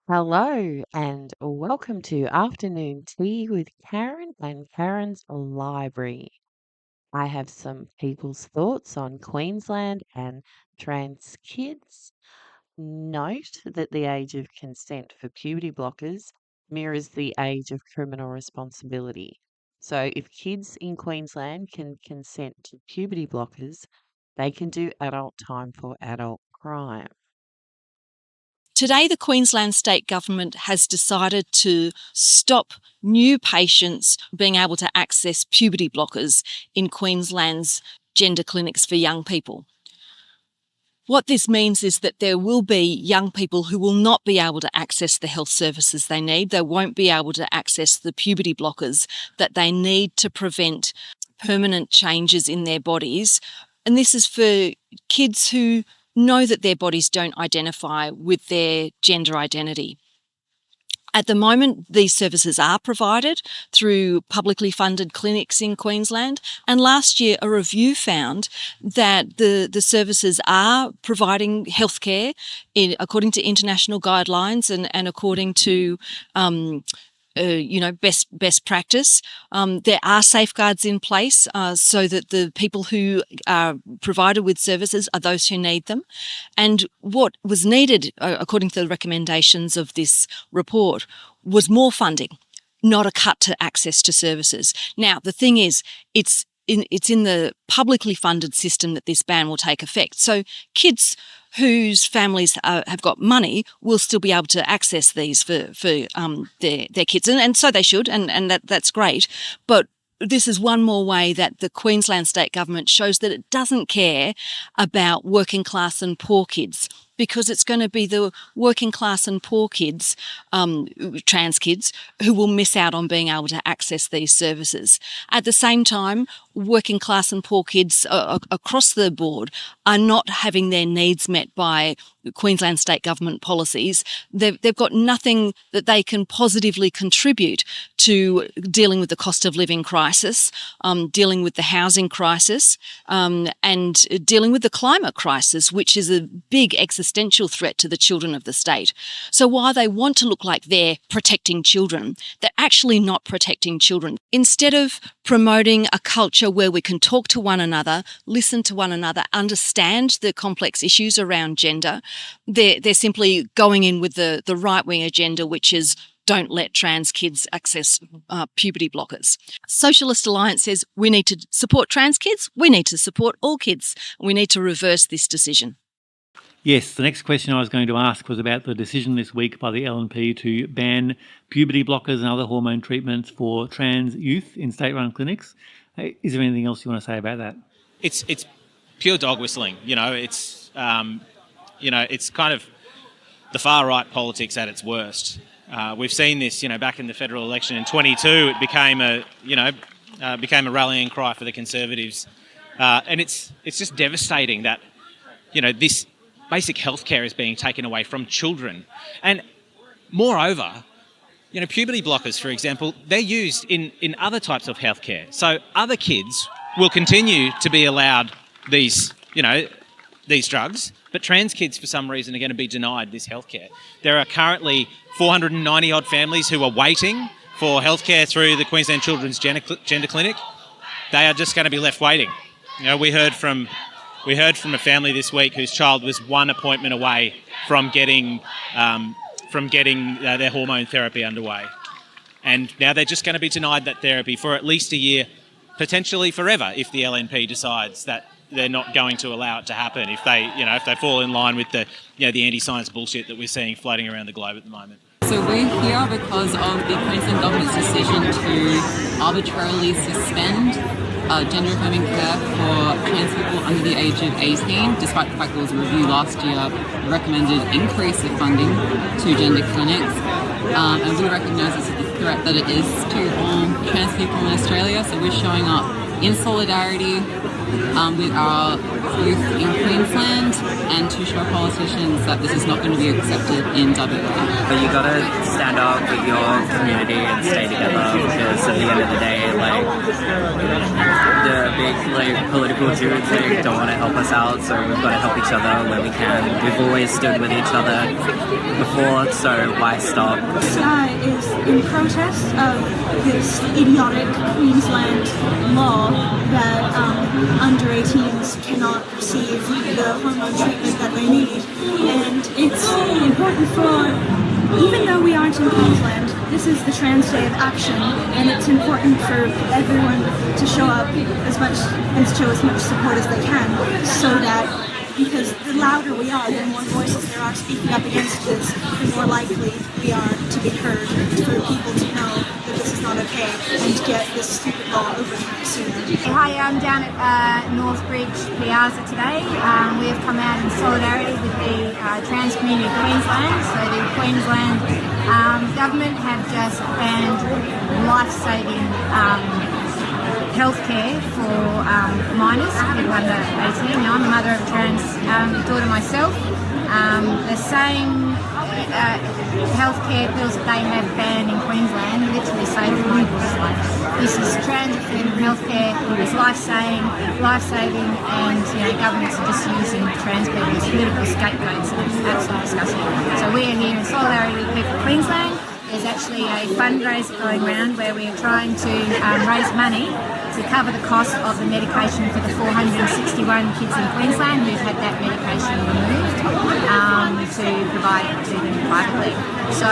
Hello and welcome to Afternoon Tea with Karen and Karen's Library. I have some people's thoughts on Queensland and trans kids. Note that the age of consent for puberty blockers mirrors the age of criminal responsibility. So if kids in Queensland can consent to puberty blockers, they can do adult time for adult crime. Today, the Queensland State Government has decided to stop new patients being able to access puberty blockers in Queensland's gender clinics for young people. What this means is that there will be young people who will not be able to access the health services they need. They won't be able to access the puberty blockers that they need to prevent permanent changes in their bodies. And this is for kids who know that their bodies don't identify with their gender identity. At the moment, these services are provided through publicly funded clinics in Queensland. And last year, a review found that the services are providing healthcare according to international guidelines and according to best practice. There are safeguards in place so that the people who are provided with services are those who need them. And what was needed, according to the recommendations of this report, was more funding, not a cut to access to services. Now, the thing is, it's in the publicly funded system that this ban will take effect. So kids whose families have got money will still be able to access these for their kids. And so they should, and that's great. But this is one more way that the Queensland State Government shows that it doesn't care about working class and poor kids, because it's going to be the working class and poor kids, trans kids, who will miss out on being able to access these services. At the same time, working class and poor kids across the board are not having their needs met by Queensland State Government policies. They've got nothing that they can positively contribute to dealing with the cost of living crisis, dealing with the housing crisis, and dealing with the climate crisis, which is a big existential threat to the children of the state. So while they want to look like they're protecting children, they're actually not protecting children. Instead of promoting a culture where we can talk to one another, listen to one another, understand the complex issues around gender, they're simply going in with the right-wing agenda, which is don't let trans kids access puberty blockers. Socialist Alliance says we need to support trans kids, we need to support all kids, we need to reverse this decision. Yes, the next question I was going to ask was about the decision this week by the LNP to ban puberty blockers and other hormone treatments for trans youth in state-run clinics. Is there anything else you want to say about that? It's pure dog whistling. It's kind of the far right politics at its worst. We've seen this, back in the federal election in 22. It became a rallying cry for the Conservatives, and it's just devastating that this basic healthcare is being taken away from children, and moreover, puberty blockers, for example, they're used in other types of healthcare. So other kids will continue to be allowed these drugs, but trans kids, for some reason, are going to be denied this healthcare. There are currently 490 odd families who are waiting for healthcare through the Queensland Children's Gender Clinic. They are just going to be left waiting. We heard from a family this week whose child was one appointment away from getting their hormone therapy underway, and now they're just going to be denied that therapy for at least a year, potentially forever, if the LNP decides that they're not going to allow it to happen. If they fall in line with the anti-science bullshit that we're seeing floating around the globe at the moment. So we're here because of the Queensland Government's decision to arbitrarily suspend gender-affirming care for trans people under the age of 18, despite the fact there was a review last year that recommended increase of funding to gender clinics. And we recognise this as a threat that it is to all trans people in Australia, so we're showing up in solidarity with our youth in Queensland and to show politicians that this is not going to be accepted in WA. But you gotta stand up with your community and stay together, because at the end of the day, like, the big political dudes, they don't want to help us out, so we've got to help each other where we can. We've always stood with each other before, so why stop? This is in protest of this idiotic Queensland law that under 18s cannot receive the hormone treatment that they need. And it's important for, even though we aren't in Queensland, this is the Trans Day of Action, and it's important for everyone to show up and show as much support as they can, so that, because the louder we are, the more voices there are speaking up against this, the more likely we are to be heard, for people to know that this is not okay, and to get this stupid law overturned sooner. Hi, I'm down at Northbridge Piazza today. We have come out in solidarity with the trans community of Queensland. So the Queensland government have just banned life-saving healthcare for minors, people under 18. Now, I'm a mother of a trans daughter myself. The same healthcare pills that they have banned in Queensland literally saved my daughter's life. This is trans-affirmative healthcare. It's life-saving, and governments are just using trans people as political scapegoats, and it's absolutely disgusting. So we are here in solidarity with people of Queensland. There's actually a fundraiser going around where we are trying to raise money to cover the cost of the medication for the 461 kids in Queensland who've had that medication removed, to provide it to them privately. So,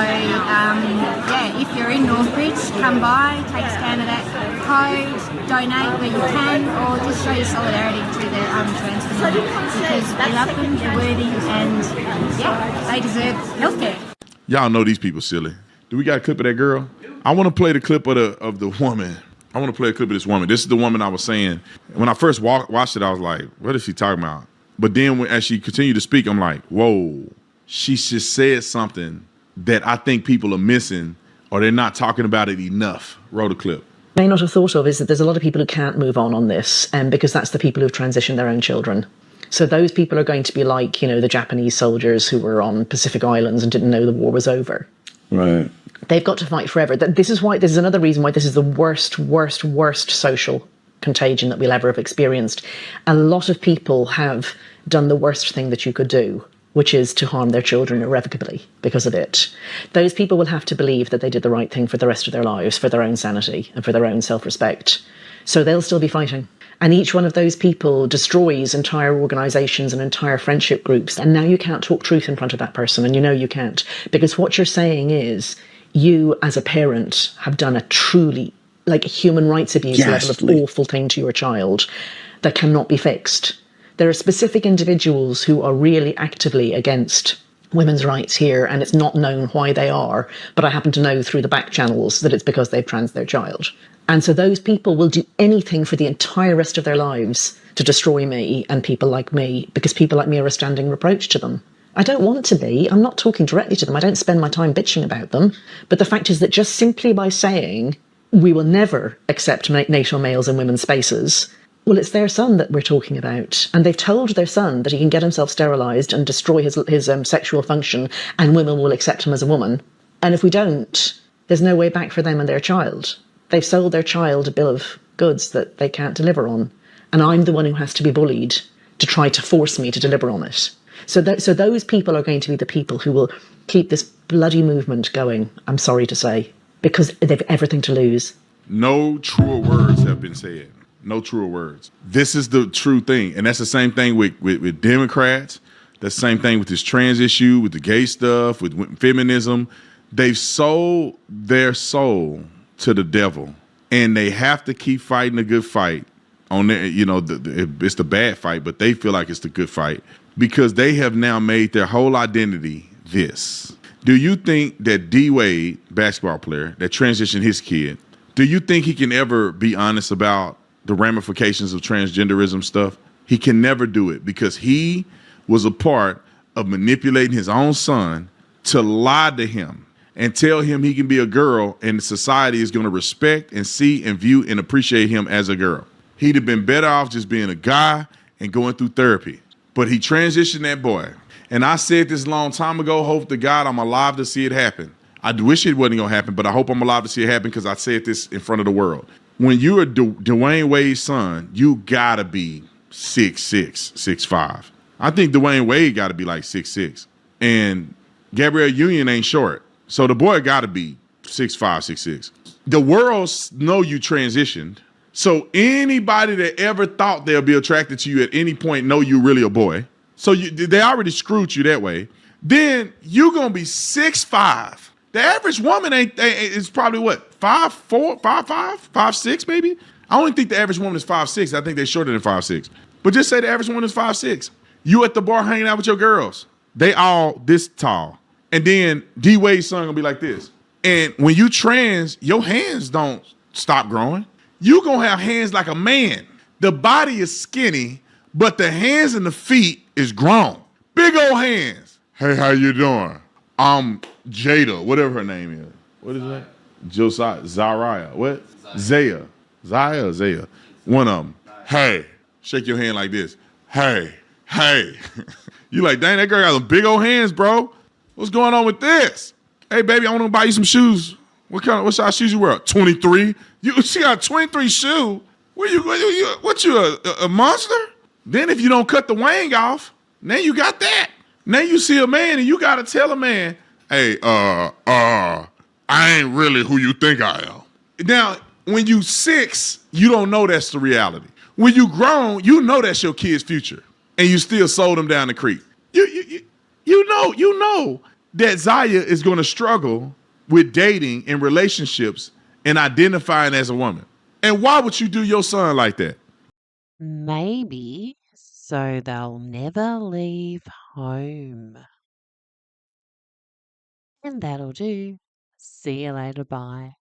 if you're in Northbridge, come by, take a scan of that code, donate where you can, or just show your solidarity to the trans community, because we love them, they're worthy, and they deserve healthcare. Y'all know these people silly. Do we got a clip of that girl? I want to play the clip of the woman. I want to play a clip of this woman. This is the woman I was saying. When I first watched it, I was like, what is she talking about? But then as she continued to speak, I'm like, whoa. She just said something that I think people are missing, or they're not talking about it enough. Roll the clip. May not have thought of is that there's a lot of people who can't move on this, because that's the people who've transitioned their own children. So those people are going to be like, the Japanese soldiers who were on Pacific Islands and didn't know the war was over. Right. They've got to fight forever. This is another reason why this is the worst social contagion that we'll ever have experienced. A lot of people have done the worst thing that you could do, which is to harm their children irrevocably because of it. Those people will have to believe that they did the right thing for the rest of their lives, for their own sanity and for their own self-respect. So they'll still be fighting. And each one of those people destroys entire organisations and entire friendship groups. And now you can't talk truth in front of that person, and you can't. Because what you're saying is, you as a parent have done a truly, human rights abuse level of awful thing to your child that cannot be fixed. There are specific individuals who are really actively against women's rights here, and it's not known why they are, but I happen to know through the back channels that it's because they've trans their child. And so those people will do anything for the entire rest of their lives to destroy me and people like me, because people like me are a standing reproach to them. I don't want to be. I'm not talking directly to them. I don't spend my time bitching about them. But the fact is that just simply by saying we will never accept NATO males in women's spaces, well, it's their son that we're talking about. And they've told their son that he can get himself sterilised and destroy his sexual function, and women will accept him as a woman. And if we don't, there's no way back for them and their child. They've sold their child a bill of goods that they can't deliver on. And I'm the one who has to be bullied to try to force me to deliver on it. So those people are going to be the people who will keep this bloody movement going, I'm sorry to say, because they've everything to lose. No truer words have been said. No truer words. This is the true thing. And that's the same thing with Democrats. That's the same thing with this trans issue, with the gay stuff, with feminism. They've sold their soul to the devil. And they have to keep fighting a good fight. On their, it's the bad fight, but they feel like it's the good fight. Because they have now made their whole identity this. Do you think that D. Wade, basketball player, that transitioned his kid, do you think he can ever be honest about the ramifications of transgenderism stuff? He can never do it because he was a part of manipulating his own son to lie to him and tell him he can be a girl and society is going to respect and see and view and appreciate him as a girl. He'd have been better off just being a guy and going through therapy. But he transitioned that boy. And I said this a long time ago, hope to God I'm alive to see it happen. I wish it wasn't going to happen, but I hope I'm alive to see it happen because I said this in front of the world. When you're Dwayne Wade's son, you got to be 6'6", 6'5". I think Dwayne Wade got to be like 6'6". And Gabrielle Union ain't short. So the boy got to be 6'5", 6'6". The world know you transitioned. So anybody that ever thought they'll be attracted to you at any point know you really a boy. So they already screwed you that way. Then you're going to be 6'5". The average woman is probably what, 5'4", 5'5", 5'6" maybe? I don't think the average woman is 5'6". I think they're shorter than 5'6". But just say the average woman is 5'6". You at the bar hanging out with your girls. They all this tall. And then D Wade's son gonna be like this. And when you trans, your hands don't stop growing. You gonna have hands like a man. The body is skinny, but the hands and the feet is grown. Big old hands. Hey, how you doing? I'm Jada, whatever her name is. What is that? Josiah, Zariah. What? Zaya. Zaya. One of them. Hey, shake your hand like this. Hey. You like, dang, that girl got some big old hands, bro. What's going on with this? Hey, baby, I want to buy you some shoes. What size shoes you wear? 23? She got 23 shoe. What you a monster? Then if you don't cut the wang off, now you got that. Now you see a man and you gotta tell a man, hey, I ain't really who you think I am. Now, when you 6, you don't know that's the reality. When you grown, you know that's your kid's future. And you still sold them down the creek. You know that Zaya is going to struggle with dating and relationships and identifying as a woman. And why would you do your son like that? Maybe so they'll never leave home. And that'll do. See you later. Bye.